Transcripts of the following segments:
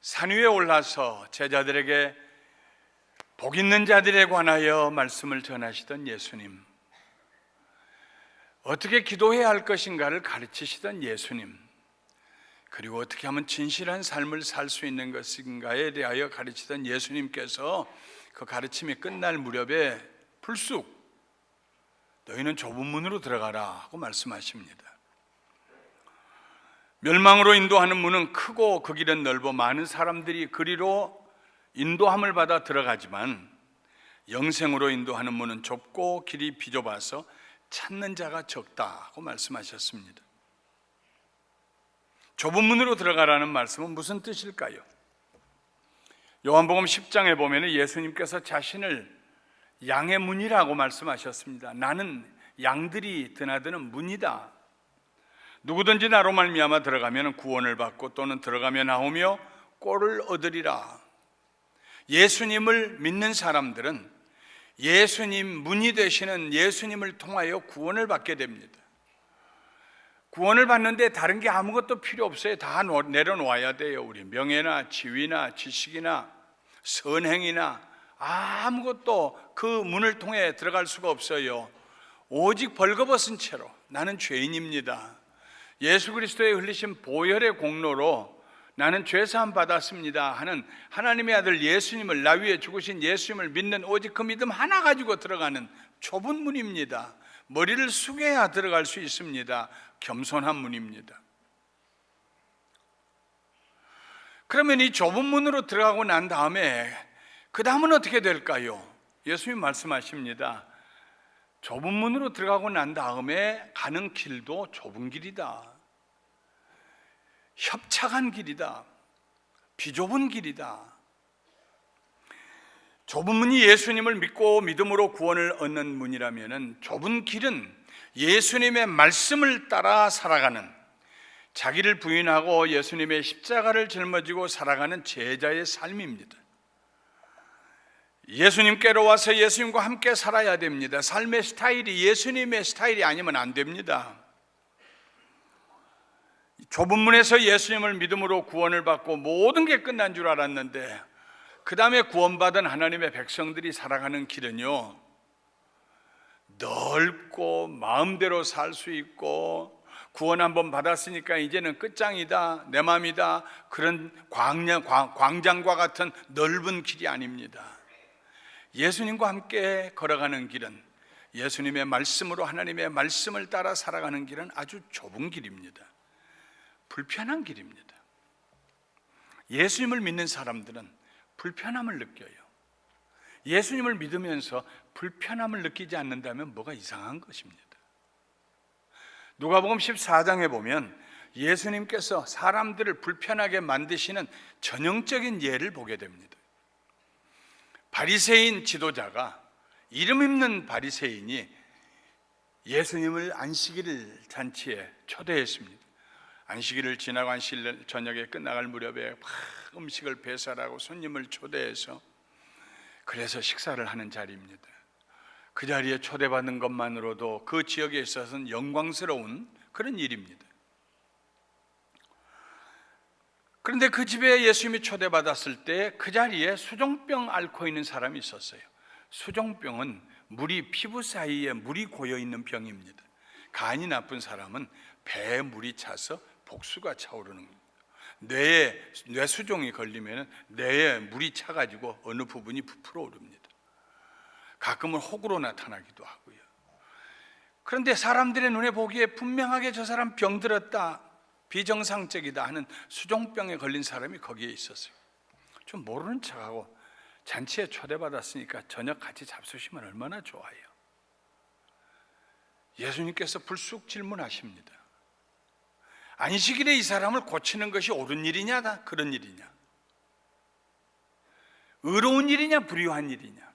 산 위에 올라서 제자들에게 복 있는 자들에 관하여 말씀을 전하시던 예수님, 어떻게 기도해야 할 것인가를 가르치시던 예수님, 그리고 어떻게 하면 진실한 삶을 살 수 있는 것인가에 대하여 가르치던 예수님께서 그 가르침이 끝날 무렵에 불쑥 너희는 좁은 문으로 들어가라 하고 말씀하십니다. 멸망으로 인도하는 문은 크고 그 길은 넓어 많은 사람들이 그리로 인도함을 받아 들어가지만 영생으로 인도하는 문은 좁고 길이 비좁아서 찾는 자가 적다고 말씀하셨습니다. 좁은 문으로 들어가라는 말씀은 무슨 뜻일까요? 요한복음 10장에 보면 예수님께서 자신을 양의 문이라고 말씀하셨습니다. 나는 양들이 드나드는 문이다. 누구든지 나로 말미암아 들어가면 구원을 받고 또는 들어가며 나오며 꼴을 얻으리라. 예수님을 믿는 사람들은 예수님 문이 되시는 예수님을 통하여 구원을 받게 됩니다. 구원을 받는데 다른 게 아무것도 필요 없어요. 다 내려놓아야 돼요. 우리 명예나 지위나 지식이나 선행이나 아무것도 그 문을 통해 들어갈 수가 없어요. 오직 벌거벗은 채로 나는 죄인입니다. 예수 그리스도의 흘리신 보혈의 공로로 나는 죄사함 받았습니다 하는 하나님의 아들 예수님을, 나 위에 죽으신 예수님을 믿는 오직 그 믿음 하나 가지고 들어가는 좁은 문입니다. 머리를 숙여야 들어갈 수 있습니다. 겸손한 문입니다. 그러면 이 좁은 문으로 들어가고 난 다음에 그 다음은 어떻게 될까요? 예수님 말씀하십니다. 좁은 문으로 들어가고 난 다음에 가는 길도 좁은 길이다. 협착한 길이다. 비좁은 길이다. 좁은 문이 예수님을 믿고 믿음으로 구원을 얻는 문이라면 좁은 길은 예수님의 말씀을 따라 살아가는, 자기를 부인하고 예수님의 십자가를 짊어지고 살아가는 제자의 삶입니다. 예수님께로 와서 예수님과 함께 살아야 됩니다. 삶의 스타일이 예수님의 스타일이 아니면 안 됩니다. 좁은 문에서 예수님을 믿음으로 구원을 받고 모든 게 끝난 줄 알았는데 그 다음에 구원받은 하나님의 백성들이 살아가는 길은요, 넓고 마음대로 살 수 있고 구원 한번 받았으니까 이제는 끝장이다, 내 맘이다, 그런 광장과 같은 넓은 길이 아닙니다. 예수님과 함께 걸어가는 길은, 예수님의 말씀으로 하나님의 말씀을 따라 살아가는 길은 아주 좁은 길입니다. 불편한 길입니다. 예수님을 믿는 사람들은 불편함을 느껴요. 예수님을 믿으면서 불편함을 느끼지 않는다면 뭐가 이상한 것입니다. 누가복음 14장에 보면 예수님께서 사람들을 불편하게 만드시는 전형적인 예를 보게 됩니다. 바리새인 지도자가, 이름 있는 바리새인이 예수님을 안식일 잔치에 초대했습니다. 안식일을 지나고 안식일 저녁에 끝나갈 무렵에 막 음식을 배설하고 손님을 초대해서 그래서 식사를 하는 자리입니다. 그 자리에 초대받는 것만으로도 그 지역에 있어서는 영광스러운 그런 일입니다. 그런데 그 집에 예수님이 초대받았을 때 그 자리에 수종병 앓고 있는 사람이 있었어요. 수종병은 피부 사이에 물이 고여 있는 병입니다. 간이 나쁜 사람은 배에 물이 차서 복수가 차오르는 겁니다. 뇌수종이 걸리면 뇌에 물이 차가지고 어느 부분이 부풀어 오릅니다. 가끔은 혹으로 나타나기도 하고요. 그런데 사람들의 눈에 보기에 분명하게 저 사람 병들었다, 비정상적이다 하는 수종병에 걸린 사람이 거기에 있었어요. 좀 모르는 척하고 잔치에 초대받았으니까 저녁 같이 잡수시면 얼마나 좋아요. 예수님께서 불쑥 질문하십니다. 안식일에 이 사람을 고치는 것이 옳은 일이냐, 그런 일이냐? 의로운 일이냐, 불의한 일이냐?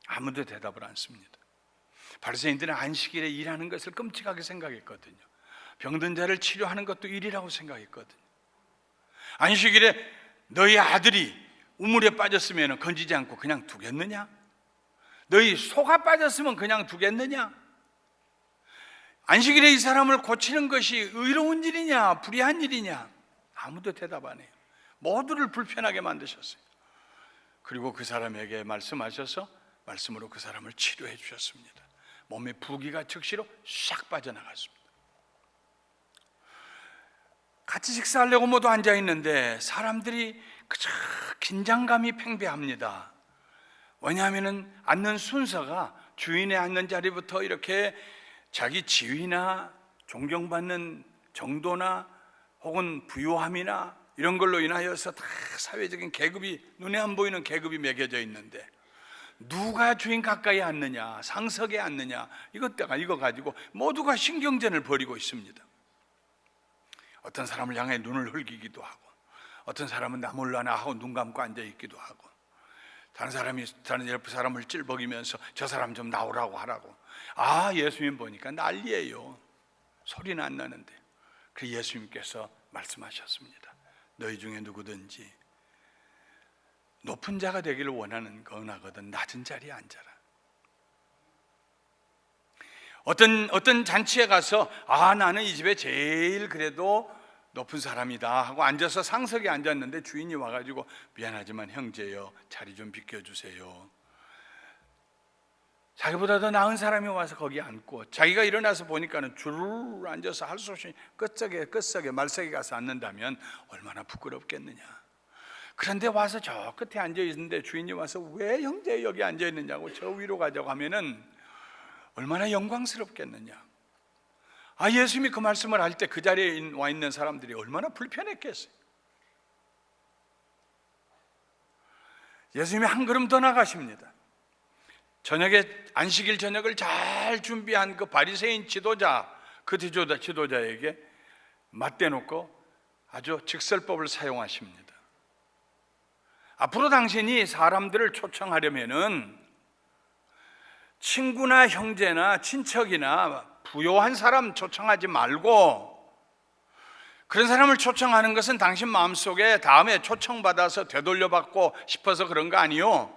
아무도 대답을 않습니다. 바리새인들은 안식일에 일하는 것을 끔찍하게 생각했거든요. 병든 자를 치료하는 것도 일이라고 생각했거든요. 안식일에 너희 아들이 우물에 빠졌으면 건지지 않고 그냥 두겠느냐? 너희 소가 빠졌으면 그냥 두겠느냐? 안식일에 이 사람을 고치는 것이 의로운 일이냐, 불의한 일이냐? 아무도 대답 안 해요. 모두를 불편하게 만드셨어요. 그리고 그 사람에게 말씀하셔서 말씀으로 그 사람을 치료해 주셨습니다. 몸의 부기가 즉시로 싹 빠져나갔습니다. 같이 식사하려고 모두 앉아 있는데 사람들이 그저 긴장감이 팽배합니다. 왜냐하면 앉는 순서가 주인의 앉는 자리부터 이렇게 자기 지위나 존경받는 정도나 혹은 부유함이나 이런 걸로 인하여서 다 사회적인 계급이, 눈에 안 보이는 계급이 매겨져 있는데 누가 주인 가까이 앉느냐, 상석에 앉느냐, 이거 가지고 모두가 신경전을 벌이고 있습니다. 어떤 사람을 향해 눈을 흘기기도 하고, 어떤 사람은 나 몰라나 하고 눈 감고 앉아 있기도 하고, 다른 사람이 다른 옆 사람을 찔벅이면서 저 사람 좀 나오라고 하라고. 예수님 보니까 난리예요. 소리는 안 나는데. 그래서 예수님께서 말씀하셨습니다. 너희 중에 누구든지 높은 자가 되기를 원하거든 낮은 자리에 앉아라. 어떤 잔치에 가서 나는 이 집에 제일 그래도 높은 사람이다 하고 앉아서 상석에 앉았는데 주인이 와가지고 미안하지만 형제여 자리 좀 비켜주세요. 자기보다 더 나은 사람이 와서 거기 앉고, 자기가 일어나서 보니까는 주르르 앉아서 할 수 없이 끝석에 말석에 가서 앉는다면 얼마나 부끄럽겠느냐. 그런데 와서 저 끝에 앉아 있는데 주인이 와서 왜 형제 여기 앉아 있느냐고 저 위로 가자고 하면은 얼마나 영광스럽겠느냐. 예수님이 그 말씀을 할 때 그 자리에 와 있는 사람들이 얼마나 불편했겠어요. 예수님이 한 걸음 더 나가십니다. 안식일 저녁을 잘 준비한 그 바리새인 지도자, 그 지도자에게 맞대놓고 아주 직설법을 사용하십니다. 앞으로 당신이 사람들을 초청하려면은 친구나 형제나 친척이나 부요한 사람 초청하지 말고, 그런 사람을 초청하는 것은 당신 마음속에 다음에 초청받아서 되돌려받고 싶어서 그런 거 아니요.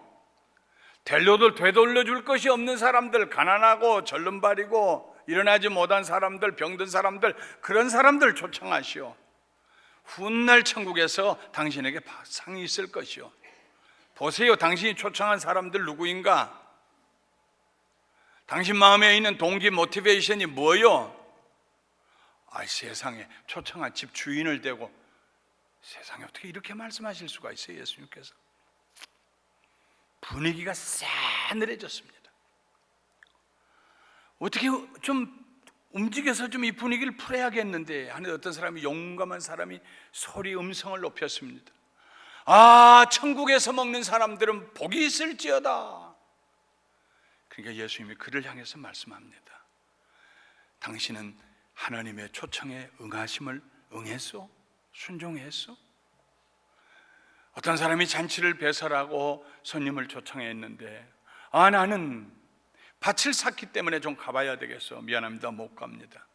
되돌려줄 것이 없는 사람들, 가난하고 절름발이고 일어나지 못한 사람들, 병든 사람들, 그런 사람들 초청하시오. 훗날 천국에서 당신에게 상이 있을 것이요. 보세요, 당신이 초청한 사람들 누구인가? 당신 마음에 있는 동기, 모티베이션이 뭐요? 세상에 초청한 집 주인을 대고, 세상에 어떻게 이렇게 말씀하실 수가 있어요, 예수님께서? 분위기가 싸늘해졌습니다. 어떻게 좀 움직여서 좀 이 분위기를 풀어야겠는데 하는 어떤 사람이, 용감한 사람이 음성을 높였습니다. 천국에서 먹는 사람들은 복이 있을지어다. 그러니까 예수님이 그를 향해서 말씀합니다. 당신은 하나님의 초청에 응했소? 순종했소? 어떤 사람이 잔치를 배설하고 손님을 초청했는데 나는 밭을 샀기 때문에 좀 가봐야 되겠어. 미안합니다, 못 갑니다.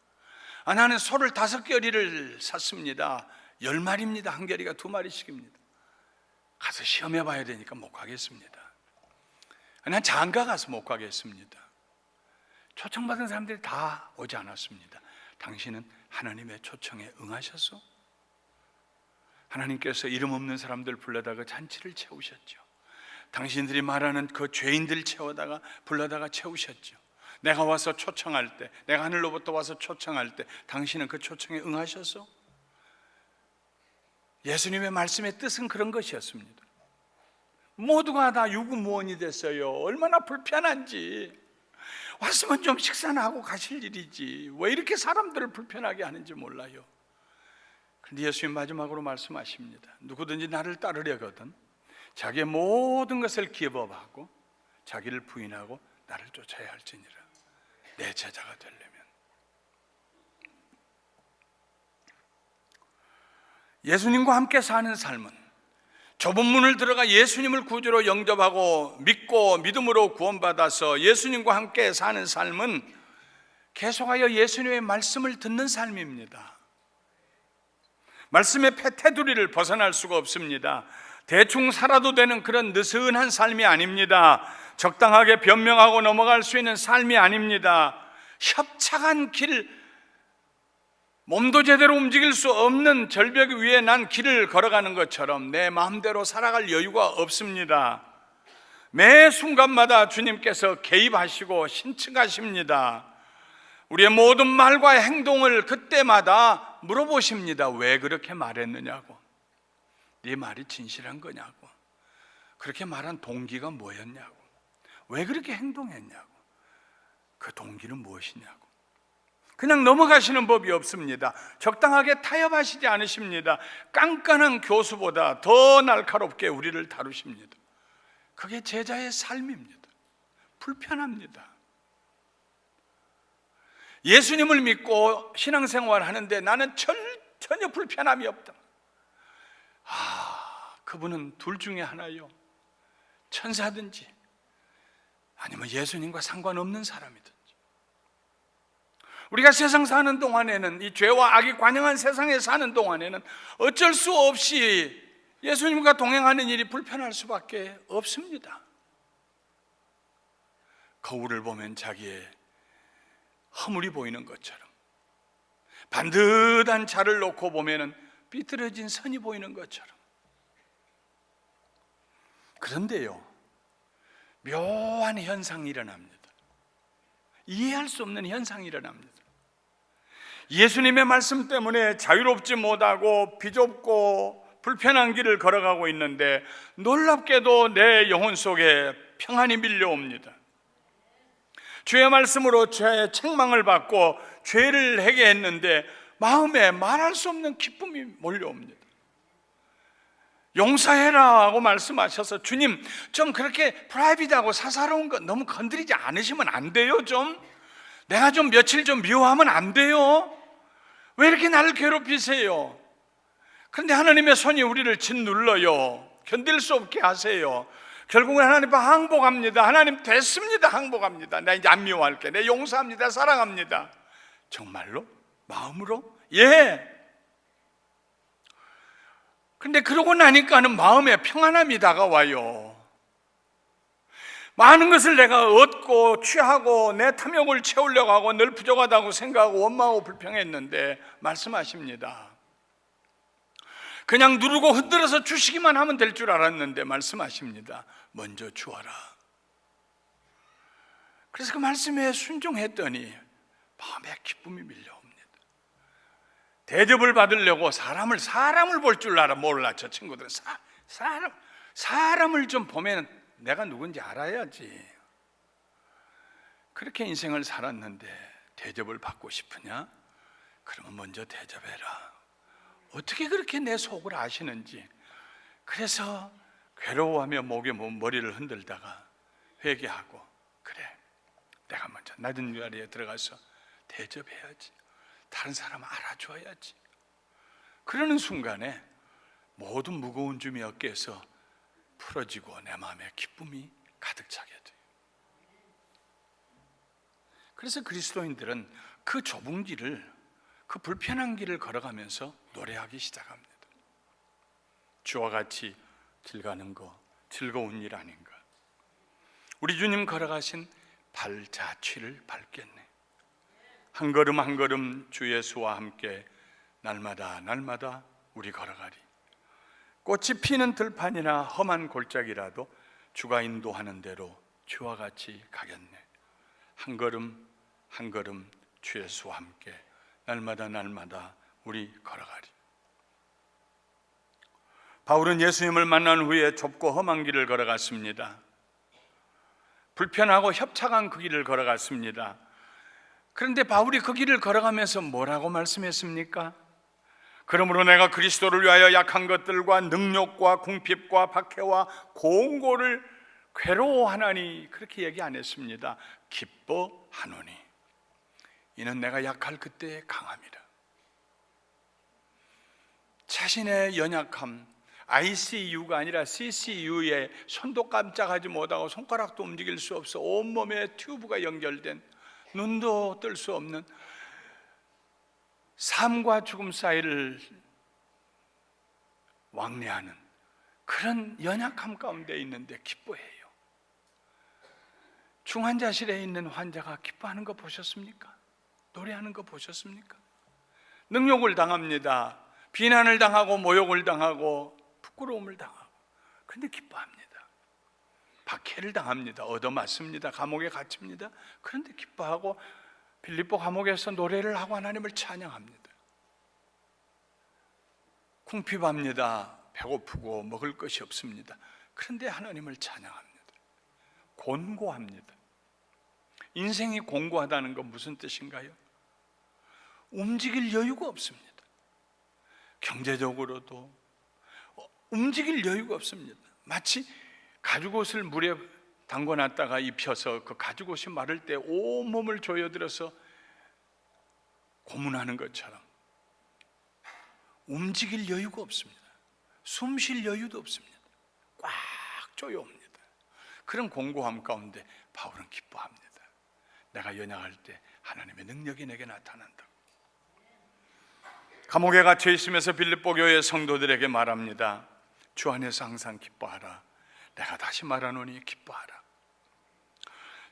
나는 소를 5겨리를 샀습니다. 10마리입니다. 한 겨리가 2마리씩입니다. 가서 시험해 봐야 되니까 못 가겠습니다. 난 장가 가서 못 가겠습니다. 초청받은 사람들이 다 오지 않았습니다. 당신은 하나님의 초청에 응하셨소? 하나님께서 이름 없는 사람들 불러다가 잔치를 채우셨죠. 당신들이 말하는 그 죄인들 불러다가 채우셨죠. 내가 와서 초청할 때, 내가 하늘로부터 와서 초청할 때 당신은 그 초청에 응하셨소? 예수님의 말씀의 뜻은 그런 것이었습니다. 모두가 다 유구무원이 됐어요. 얼마나 불편한지. 왔으면 좀 식사나 하고 가실 일이지 왜 이렇게 사람들을 불편하게 하는지 몰라요. 그런데 예수님 마지막으로 말씀하십니다. 누구든지 나를 따르려거든 자기의 모든 것을 기업하고 자기를 부인하고 나를 쫓아야 할지니라. 내 제자가 되려면. 예수님과 함께 사는 삶은, 좁은 문을 들어가 예수님을 구주로 영접하고 믿고 믿음으로 구원받아서 예수님과 함께 사는 삶은 계속하여 예수님의 말씀을 듣는 삶입니다. 말씀의 테두리를 벗어날 수가 없습니다. 대충 살아도 되는 그런 느슨한 삶이 아닙니다. 적당하게 변명하고 넘어갈 수 있는 삶이 아닙니다. 협착한 길, 몸도 제대로 움직일 수 없는 절벽 위에 난 길을 걸어가는 것처럼 내 마음대로 살아갈 여유가 없습니다. 매 순간마다 주님께서 개입하시고 신측하십니다. 우리의 모든 말과 행동을 그때마다 물어보십니다. 왜 그렇게 말했느냐고, 네 말이 진실한 거냐고, 그렇게 말한 동기가 뭐였냐고, 왜 그렇게 행동했냐고, 그 동기는 무엇이냐고. 그냥 넘어가시는 법이 없습니다. 적당하게 타협하시지 않으십니다. 깐깐한 교수보다 더 날카롭게 우리를 다루십니다. 그게 제자의 삶입니다. 불편합니다. 예수님을 믿고 신앙생활 하는데 나는 전혀 불편함이 없다. 그분은 둘 중에 하나요. 천사든지 아니면 예수님과 상관없는 사람이든지. 우리가 세상 사는 동안에는, 이 죄와 악이 관영한 세상에 사는 동안에는 어쩔 수 없이 예수님과 동행하는 일이 불편할 수밖에 없습니다. 거울을 보면 자기의 허물이 보이는 것처럼, 반듯한 자를 놓고 보면 삐뚤어진 선이 보이는 것처럼. 그런데요, 묘한 현상이 일어납니다. 이해할 수 없는 현상이 일어납니다. 예수님의 말씀 때문에 자유롭지 못하고 비좁고 불편한 길을 걸어가고 있는데 놀랍게도 내 영혼 속에 평안이 밀려옵니다. 주의 말씀으로 죄의 책망을 받고 죄를 해결했는데 마음에 말할 수 없는 기쁨이 몰려옵니다. 용서해라 하고 말씀하셔서, 주님 좀 그렇게 프라이빗하고 사사로운 거 너무 건드리지 않으시면 안 돼요? 좀 내가 좀 며칠 좀 미워하면 안 돼요? 왜 이렇게 나를 괴롭히세요? 그런데 하나님의 손이 우리를 짓눌러요. 견딜 수 없게 하세요. 결국은 하나님 앞에 항복합니다. 하나님 됐습니다. 항복합니다. 나 이제 안 미워할게. 내 용서합니다. 사랑합니다. 정말로? 마음으로? 예. 근데 그러고 나니까는 마음에 평안함이 다가와요. 많은 것을 내가 얻고 취하고 내 탐욕을 채우려고 하고 늘 부족하다고 생각하고 원망하고 불평했는데 말씀하십니다. 그냥 누르고 흔들어서 주시기만 하면 될 줄 알았는데 말씀하십니다. 먼저 주어라. 그래서 그 말씀에 순종했더니 마음에 기쁨이 밀려옵니다. 대접을 받으려고 사람을 볼 줄 몰라. 저 친구들은 사람을 좀 보면 내가 누군지 알아야지. 그렇게 인생을 살았는데 대접을 받고 싶으냐? 그러면 먼저 대접해라. 어떻게 그렇게 내 속을 아시는지. 그래서 괴로워하며 목에 머리를 흔들다가 회개하고, 그래, 내가 먼저 낮은 자리에 들어가서 대접해야지. 다른 사람 알아줘야지. 그러는 순간에 모든 무거운 짐이 어깨에서 풀어지고 내 마음에 기쁨이 가득 차게 돼요. 그래서 그리스도인들은 그 좁은 길을, 그 불편한 길을 걸어가면서 노래하기 시작합니다. 주와 같이 길 가는 거 즐거운 일 아닌가. 우리 주님 걸어가신 발자취를 밟겠네. 한 걸음 한 걸음 주 예수와 함께 날마다 우리 걸어가리. 꽃이 피는 들판이나 험한 골짜기라도 주가 인도하는 대로 주와 같이 가겠네. 한 걸음 한 걸음 주 예수와 함께 날마다 우리 걸어가리. 바울은 예수님을 만난 후에 좁고 험한 길을 걸어갔습니다. 불편하고 협착한 그 길을 걸어갔습니다. 그런데 바울이 그 길을 걸어가면서 뭐라고 말씀했습니까? 그러므로 내가 그리스도를 위하여 약한 것들과 능욕과 궁핍과 박해와 공고를 괴로워하나니, 그렇게 얘기 안 했습니다. 기뻐하노니 이는 내가 약할 그때의 강함이라. 자신의 연약함, ICU가 아니라 CCU에 손도 깜짝하지 못하고 손가락도 움직일 수 없어 온몸에 튜브가 연결된, 눈도 뜰 수 없는 삶과 죽음 사이를 왕래하는 그런 연약함 가운데 있는데 기뻐해요. 중환자실에 있는 환자가 기뻐하는 거 보셨습니까? 노래하는 거 보셨습니까? 능욕을 당합니다. 비난을 당하고 모욕을 당하고 부끄러움을 당하고, 그런데 기뻐합니다. 박해를 당합니다. 얻어맞습니다. 감옥에 갇힙니다. 그런데 기뻐하고 빌립보 감옥에서 노래를 하고 하나님을 찬양합니다. 궁핍합니다. 배고프고 먹을 것이 없습니다. 그런데 하나님을 찬양합니다. 곤고합니다. 인생이 곤고하다는 건 무슨 뜻인가요? 움직일 여유가 없습니다. 경제적으로도 움직일 여유가 없습니다. 마치 가죽옷을 물에 담궈놨다가 입혀서 그 가죽옷이 마를 때 온몸을 조여들어서 고문하는 것처럼 움직일 여유가 없습니다. 숨 쉴 여유도 없습니다. 꽉 조여옵니다. 그런 공고함 가운데 바울은 기뻐합니다. 내가 연약할 때 하나님의 능력이 내게 나타난다고. 감옥에 갇혀 있으면서 빌립보 교회 성도들에게 말합니다. 주 안에서 항상 기뻐하라. 내가 다시 말하노니 기뻐하라.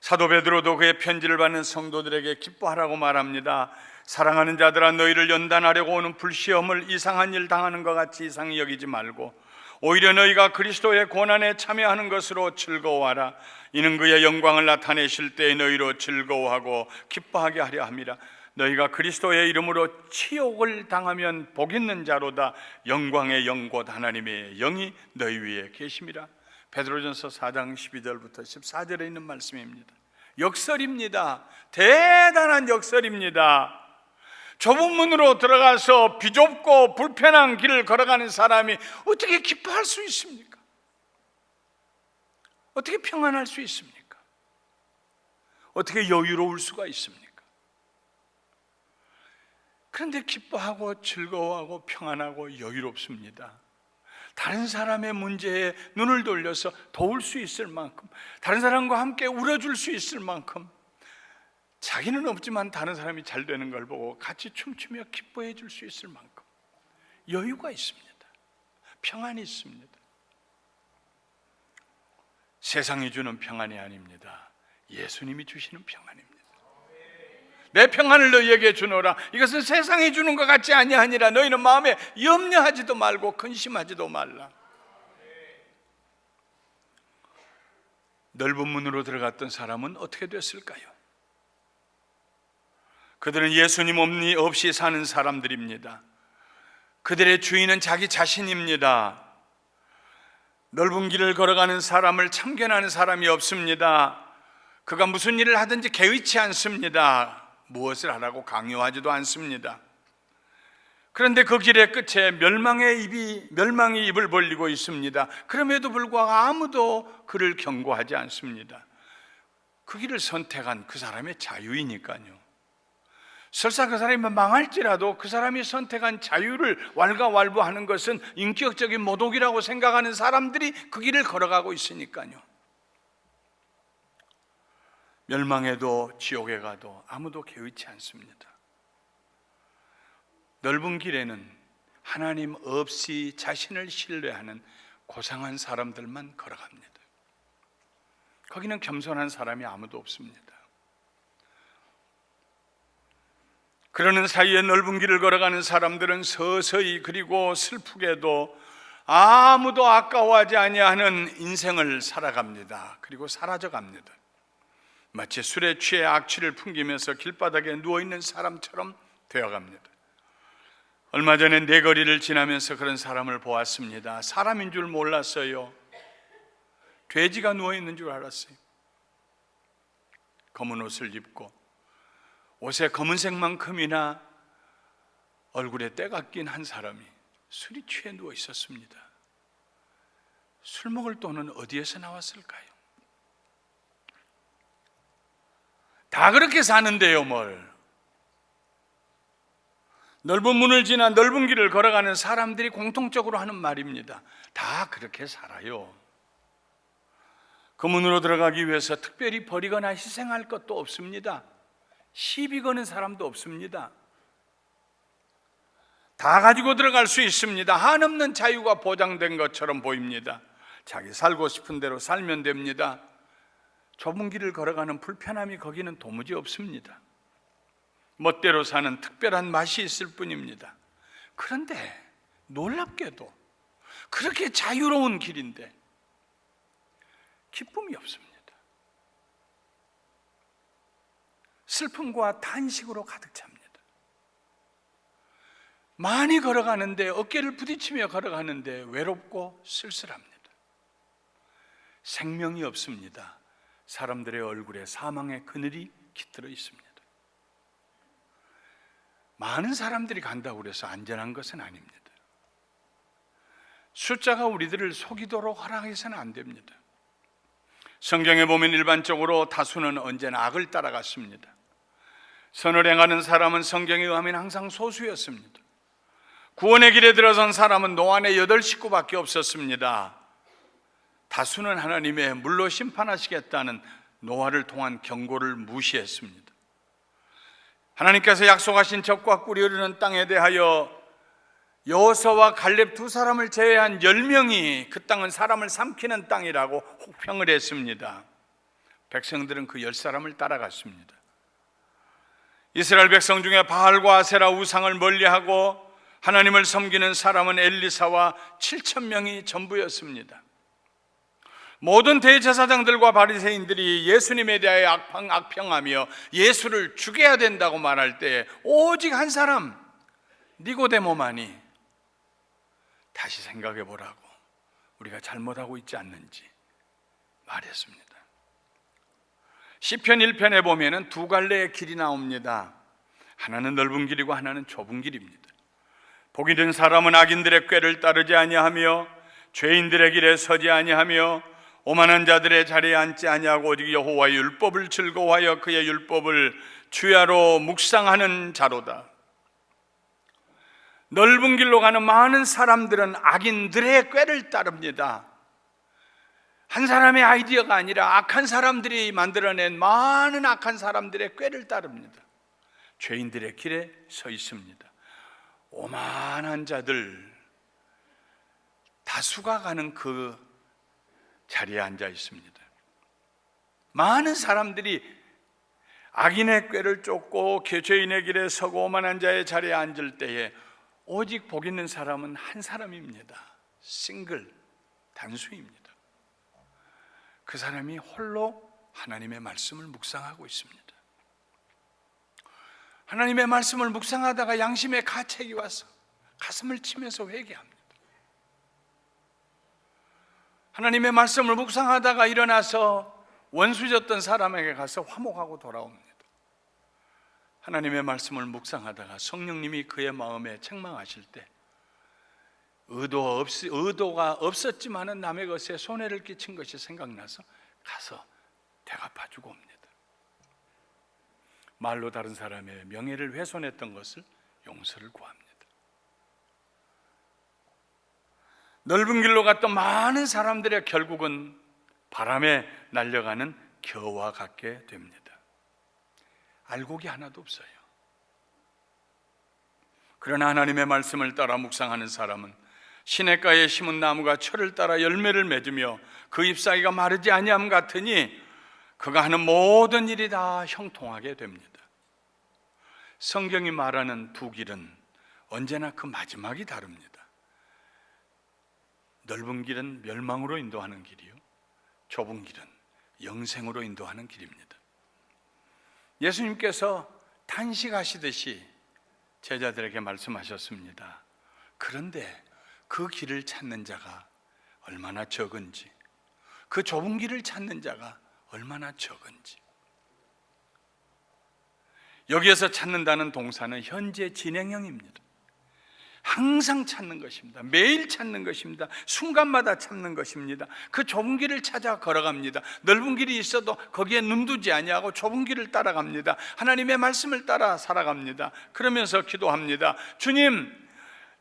사도 베드로도 그의 편지를 받는 성도들에게 기뻐하라고 말합니다. 사랑하는 자들아, 너희를 연단하려고 오는 불시험을 이상한 일 당하는 것 같이 이상히 여기지 말고 오히려 너희가 그리스도의 고난에 참여하는 것으로 즐거워하라. 이는 그의 영광을 나타내실 때에 너희로 즐거워하고 기뻐하게 하려 함이라. 너희가 그리스도의 이름으로 치욕을 당하면 복 있는 자로다. 영광의 영 곧 하나님의 영이 너희 위에 계심이라. 베드로전서 4장 12절부터 14절에 있는 말씀입니다. 역설입니다. 대단한 역설입니다. 좁은 문으로 들어가서 비좁고 불편한 길을 걸어가는 사람이 어떻게 기뻐할 수 있습니까? 어떻게 평안할 수 있습니까? 어떻게 여유로울 수가 있습니까? 그런데 기뻐하고 즐거워하고 평안하고 여유롭습니다. 다른 사람의 문제에 눈을 돌려서 도울 수 있을 만큼, 다른 사람과 함께 울어줄 수 있을 만큼, 자기는 없지만 다른 사람이 잘 되는 걸 보고 같이 춤추며 기뻐해 줄 수 있을 만큼 여유가 있습니다. 평안이 있습니다. 세상이 주는 평안이 아닙니다. 예수님이 주시는 평안입니다. 내 평안을 너희에게 주노라. 이것은 세상이 주는 것 같지 아니하니라. 너희는 마음에 염려하지도 말고 근심하지도 말라. 넓은 문으로 들어갔던 사람은 어떻게 됐을까요? 그들은 예수님 없이 사는 사람들입니다. 그들의 주인은 자기 자신입니다. 넓은 길을 걸어가는 사람을 참견하는 사람이 없습니다. 그가 무슨 일을 하든지 개의치 않습니다. 무엇을 하라고 강요하지도 않습니다. 그런데 그 길의 끝에 멸망이 입을 벌리고 있습니다. 그럼에도 불구하고 아무도 그를 경고하지 않습니다. 그 길을 선택한 그 사람의 자유이니까요. 설사 그 사람이 망할지라도 그 사람이 선택한 자유를 왈가왈부하는 것은 인격적인 모독이라고 생각하는 사람들이 그 길을 걸어가고 있으니까요. 멸망해도 지옥에 가도 아무도 개의치 않습니다. 넓은 길에는 하나님 없이 자신을 신뢰하는 고상한 사람들만 걸어갑니다. 거기는 겸손한 사람이 아무도 없습니다. 그러는 사이에 넓은 길을 걸어가는 사람들은 서서히 그리고 슬프게도 아무도 아까워하지 아니하는 인생을 살아갑니다. 그리고 사라져갑니다. 마치 술에 취해 악취를 풍기면서 길바닥에 누워있는 사람처럼 되어갑니다. 얼마 전에 내 거리를 지나면서 그런 사람을 보았습니다. 사람인 줄 몰랐어요. 돼지가 누워있는 줄 알았어요. 검은 옷을 입고 옷의 검은색만큼이나 얼굴에 때가 낀 한 사람이 술이 취해 누워 있었습니다. 술 먹을 돈은 어디에서 나왔을까요? 다 그렇게 사는데요, 뭘. 넓은 문을 지나 넓은 길을 걸어가는 사람들이 공통적으로 하는 말입니다. 다 그렇게 살아요. 그 문으로 들어가기 위해서 특별히 버리거나 희생할 것도 없습니다. 시비 거는 사람도 없습니다. 다 가지고 들어갈 수 있습니다. 한없는 자유가 보장된 것처럼 보입니다. 자기 살고 싶은 대로 살면 됩니다. 좁은 길을 걸어가는 불편함이 거기는 도무지 없습니다. 멋대로 사는 특별한 맛이 있을 뿐입니다. 그런데 놀랍게도 그렇게 자유로운 길인데 기쁨이 없습니다. 슬픔과 탄식으로 가득 찹니다. 많이 걸어가는데, 어깨를 부딪히며 걸어가는데 외롭고 쓸쓸합니다. 생명이 없습니다. 사람들의 얼굴에 사망의 그늘이 깃들어 있습니다. 많은 사람들이 간다고 해서 안전한 것은 아닙니다. 숫자가 우리들을 속이도록 허락해서는 안 됩니다. 성경에 보면 일반적으로 다수는 언제나 악을 따라갔습니다. 선을 행하는 사람은 성경에 의하면 항상 소수였습니다. 구원의 길에 들어선 사람은 노아의 8 식구밖에 없었습니다. 다수는 하나님의 물로 심판하시겠다는 노아를 통한 경고를 무시했습니다. 하나님께서 약속하신 젖과 꿀이 흐르는 땅에 대하여 여호수아와 갈렙 2 사람을 제외한 10명이 그 땅은 사람을 삼키는 땅이라고 혹평을 했습니다. 백성들은 그 10사람을 따라갔습니다. 이스라엘 백성 중에 바알과 아세라 우상을 멀리하고 하나님을 섬기는 사람은 엘리사와 7,000명이 전부였습니다. 모든 대제사장들과 바리새인들이 예수님에 대하여 악평하며 예수를 죽여야 된다고 말할 때 오직 한 사람, 니고데모만이 다시 생각해 보라고, 우리가 잘못하고 있지 않는지 말했습니다. 시편 1편에 보면은 2 갈래의 길이 나옵니다. 하나는 넓은 길이고 하나는 좁은 길입니다. 복이 된 사람은 악인들의 꾀를 따르지 아니하며 죄인들의 길에 서지 아니하며 오만한 자들의 자리에 앉지 아니하고 오직 여호와의 율법을 즐거워하여 그의 율법을 주야로 묵상하는 자로다. 넓은 길로 가는 많은 사람들은 악인들의 꾀를 따릅니다. 한 사람의 아이디어가 아니라 악한 사람들이 만들어낸 많은 악한 사람들의 꾀를 따릅니다. 죄인들의 길에 서 있습니다. 오만한 자들 다수가 가는 그 자리에 앉아 있습니다. 많은 사람들이 악인의 꾀를 쫓고 죄인의 길에 서고 오만한 자의 자리에 앉을 때에 오직 복 있는 사람은 한 사람입니다. 싱글, 단수입니다. 그 사람이 홀로 하나님의 말씀을 묵상하고 있습니다. 하나님의 말씀을 묵상하다가 양심의 가책이 와서 가슴을 치면서 회개합니다. 하나님의 말씀을 묵상하다가 일어나서 원수졌던 사람에게 가서 화목하고 돌아옵니다. 하나님의 말씀을 묵상하다가 성령님이 그의 마음에 책망하실 때 의도가 없었지만은 남의 것에 손해를 끼친 것이 생각나서 가서 대갚아주고 옵니다. 말로 다른 사람의 명예를 훼손했던 것을 용서를 구합니다. 넓은 길로 갔던 많은 사람들의 결국은 바람에 날려가는 겨와 같게 됩니다. 알곡이 하나도 없어요. 그러나 하나님의 말씀을 따라 묵상하는 사람은 시냇가에 심은 나무가 철을 따라 열매를 맺으며 그 잎사귀가 마르지 아니함 같으니 그가 하는 모든 일이 다 형통하게 됩니다. 성경이 말하는 2 길은 언제나 그 마지막이 다릅니다. 넓은 길은 멸망으로 인도하는 길이요, 좁은 길은 영생으로 인도하는 길입니다. 예수님께서 탄식하시듯이 제자들에게 말씀하셨습니다. 그런데 그 길을 찾는 자가 얼마나 적은지, 그 좁은 길을 찾는 자가 얼마나 적은지. 여기에서 찾는다는 동사는 현재 진행형입니다. 항상 찾는 것입니다. 매일 찾는 것입니다. 순간마다 찾는 것입니다. 그 좁은 길을 찾아 걸어갑니다. 넓은 길이 있어도 거기에 눈두지 아니하고 좁은 길을 따라갑니다. 하나님의 말씀을 따라 살아갑니다. 그러면서 기도합니다. 주님,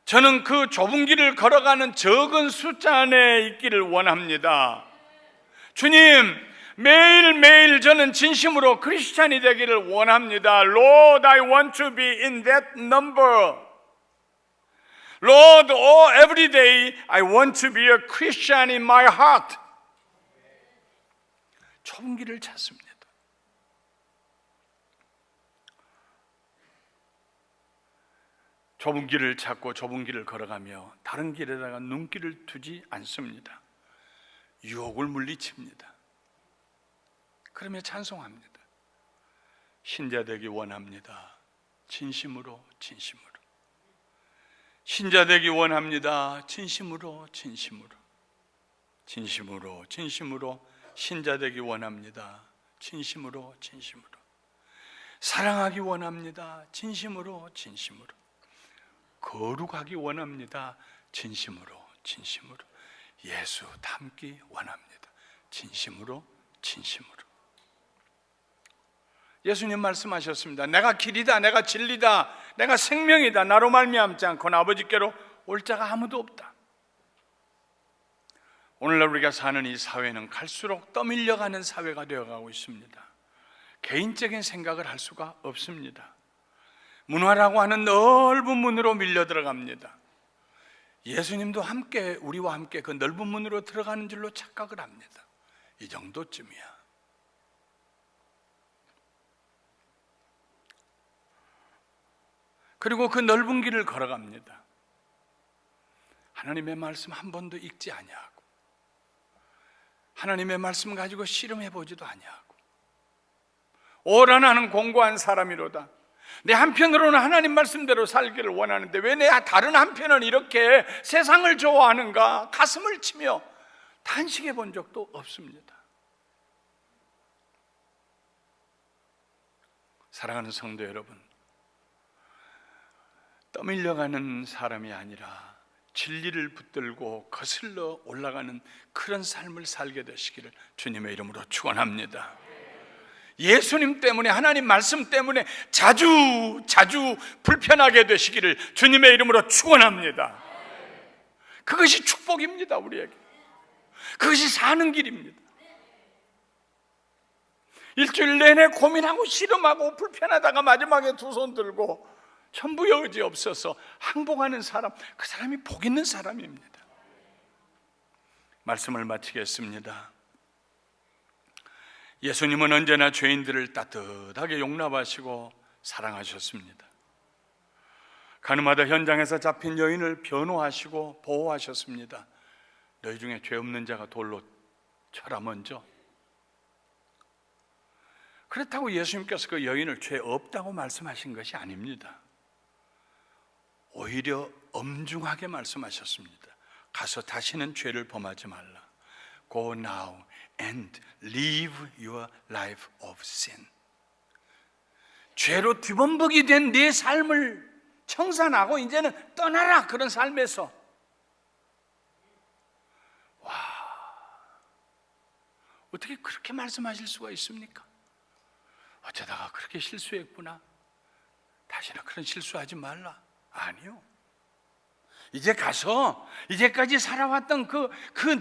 저는 그 좁은 길을 걸어가는 적은 숫자 안에 있기를 원합니다. 주님, 매일매일 저는 진심으로 크리스찬이 되기를 원합니다. Lord, I want to be in that number. Lord, every day I want to be a Christian in my heart. 좁은 길을 찾습니다. 좁은 길을 찾고 좁은 길을 걸어가며 다른 길에다가 눈길을 두지 않습니다. 유혹을 물리칩니다. 그러며 찬송합니다. 신자 되기 원합니다. 진심으로 진심으로. 신자 되기 원합니다. 진심으로 진심으로. 진심으로 진심으로 신자 되기 원합니다. 진심으로 진심으로. 사랑하기 원합니다. 진심으로 진심으로. 거룩하기 원합니다. 진심으로 진심으로. 예수 닮기 원합니다. 진심으로 진심으로. 예수님 말씀하셨습니다. 내가 길이다, 내가 진리다, 내가 생명이다. 나로 말미암지 않고는 아버지께로 올 자가 아무도 없다. 오늘날 우리가 사는 이 사회는 갈수록 떠밀려가는 사회가 되어가고 있습니다. 개인적인 생각을 할 수가 없습니다. 문화라고 하는 넓은 문으로 밀려 들어갑니다. 예수님도 함께 우리와 함께 그 넓은 문으로 들어가는 줄로 착각을 합니다. 이 정도쯤이야. 그리고 그 넓은 길을 걸어갑니다. 하나님의 말씀 한 번도 읽지 아니하고 하나님의 말씀 가지고 실험해 보지도 아니하고 오라 나는 공고한 사람이로다. 내 한편으로는 하나님 말씀대로 살기를 원하는데 왜 내 다른 한편은 이렇게 세상을 좋아하는가 가슴을 치며 탄식해 본 적도 없습니다. 사랑하는 성도 여러분, 떠밀려가는 사람이 아니라 진리를 붙들고 거슬러 올라가는 그런 삶을 살게 되시기를 주님의 이름으로 축원합니다. 예수님 때문에, 하나님 말씀 때문에 자주 불편하게 되시기를 주님의 이름으로 축원합니다. 그것이 축복입니다. 우리에게 그것이 사는 길입니다. 일주일 내내 고민하고 씨름하고 불편하다가 마지막에 두 손 들고 전부 여지 없어서 항복하는 사람, 그 사람이 복 있는 사람입니다. 말씀을 마치겠습니다. 예수님은 언제나 죄인들을 따뜻하게 용납하시고 사랑하셨습니다. 가늠하다 현장에서 잡힌 여인을 변호하시고 보호하셨습니다. 너희 중에 죄 없는 자가 돌로 쳐라 먼저. 그렇다고 예수님께서 그 여인을 죄 없다고 말씀하신 것이 아닙니다. 오히려 엄중하게 말씀하셨습니다. 가서 다시는 죄를 범하지 말라. Go now and live your life of sin. 죄로 뒤범벅이 된 네 삶을 청산하고 이제는 떠나라. 그런 삶에서. 와, 어떻게 그렇게 말씀하실 수가 있습니까? 어쩌다가 그렇게 실수했구나. 다시는 그런 실수하지 말라. 아니요. 이제 가서 이제까지 살아왔던 그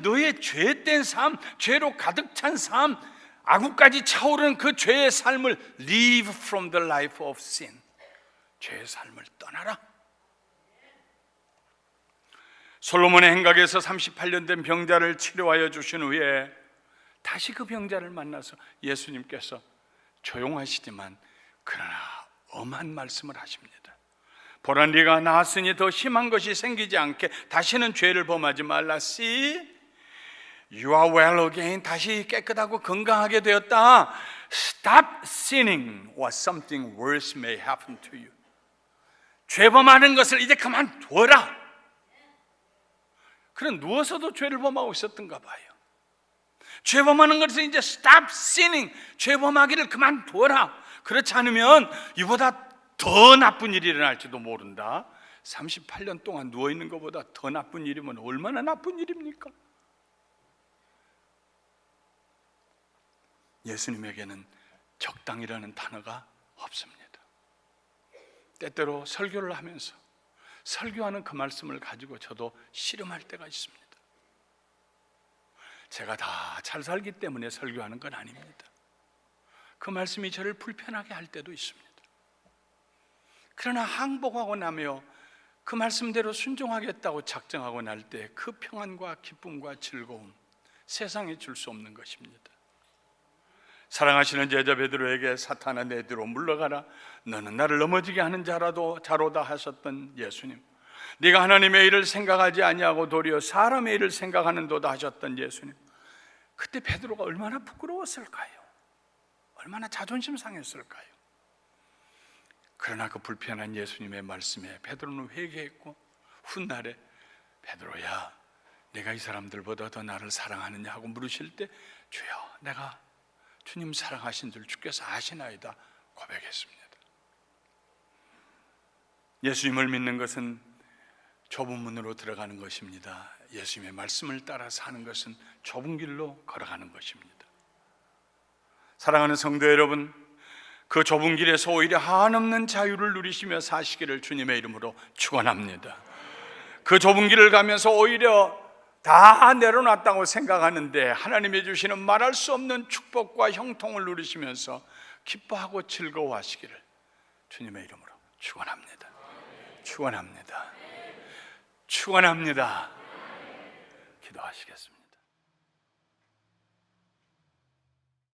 너의 죄된 삶, 죄로 가득 찬 삶, 악우까지 차오르는 그 죄의 삶을 live from the life of sin. 죄의 삶을 떠나라. 솔로몬의 행각에서 38년 된 병자를 치료하여 주신 후에 다시 그 병자를 만나서 예수님께서 조용하시지만 그러나 엄한 말씀을 하십니다. 보라, 네가 나았으니 더 심한 것이 생기지 않게 다시는 죄를 범하지 말라. See, you are well again. 다시 깨끗하고 건강하게 되었다. Stop sinning or something worse may happen to you. 죄 범하는 것을 이제 그만둬라. 그럼 누워서도 죄를 범하고 있었던가 봐요. 죄 범하는 것을 이제 stop sinning, 죄 범하기를 그만둬라. 그렇지 않으면 이보다 더 나쁜 일이 일어날지도 모른다. 38년 동안 누워있는 것보다 더 나쁜 일이면 얼마나 나쁜 일입니까? 예수님에게는 적당이라는 단어가 없습니다. 때때로 설교를 하면서 설교하는 그 말씀을 가지고 저도 씨름할 때가 있습니다. 제가 다 잘 살기 때문에 설교하는 건 아닙니다. 그 말씀이 저를 불편하게 할 때도 있습니다. 그러나 항복하고 나며 그 말씀대로 순종하겠다고 작정하고 날 때 그 평안과 기쁨과 즐거움, 세상에 줄 수 없는 것입니다. 사랑하시는 제자 베드로에게 사탄아 내 뒤로 물러가라, 너는 나를 넘어지게 하는 자로다 하셨던 예수님, 네가 하나님의 일을 생각하지 아니하고 도리어 사람의 일을 생각하는도다 하셨던 예수님, 그때 베드로가 얼마나 부끄러웠을까요? 얼마나 자존심 상했을까요? 그러나 그 불편한 예수님의 말씀에 베드로는 회개했고 훗날에 베드로야 내가 이 사람들보다 더 나를 사랑하느냐 하고 물으실 때 주여 내가 주님 사랑하신 줄 주께서 아시나이다 고백했습니다. 예수님을 믿는 것은 좁은 문으로 들어가는 것입니다. 예수님의 말씀을 따라 사는 것은 좁은 길로 걸어가는 것입니다. 사랑하는 성도 여러분, 그 좁은 길에서 오히려 한없는 자유를 누리시며 사시기를 주님의 이름으로 축원합니다. 그 좁은 길을 가면서 오히려 다 내려놨다고 생각하는데 하나님이 주시는 말할 수 없는 축복과 형통을 누리시면서 기뻐하고 즐거워하시기를 주님의 이름으로 축원합니다. 축원합니다. 축원합니다. 기도하시겠습니다.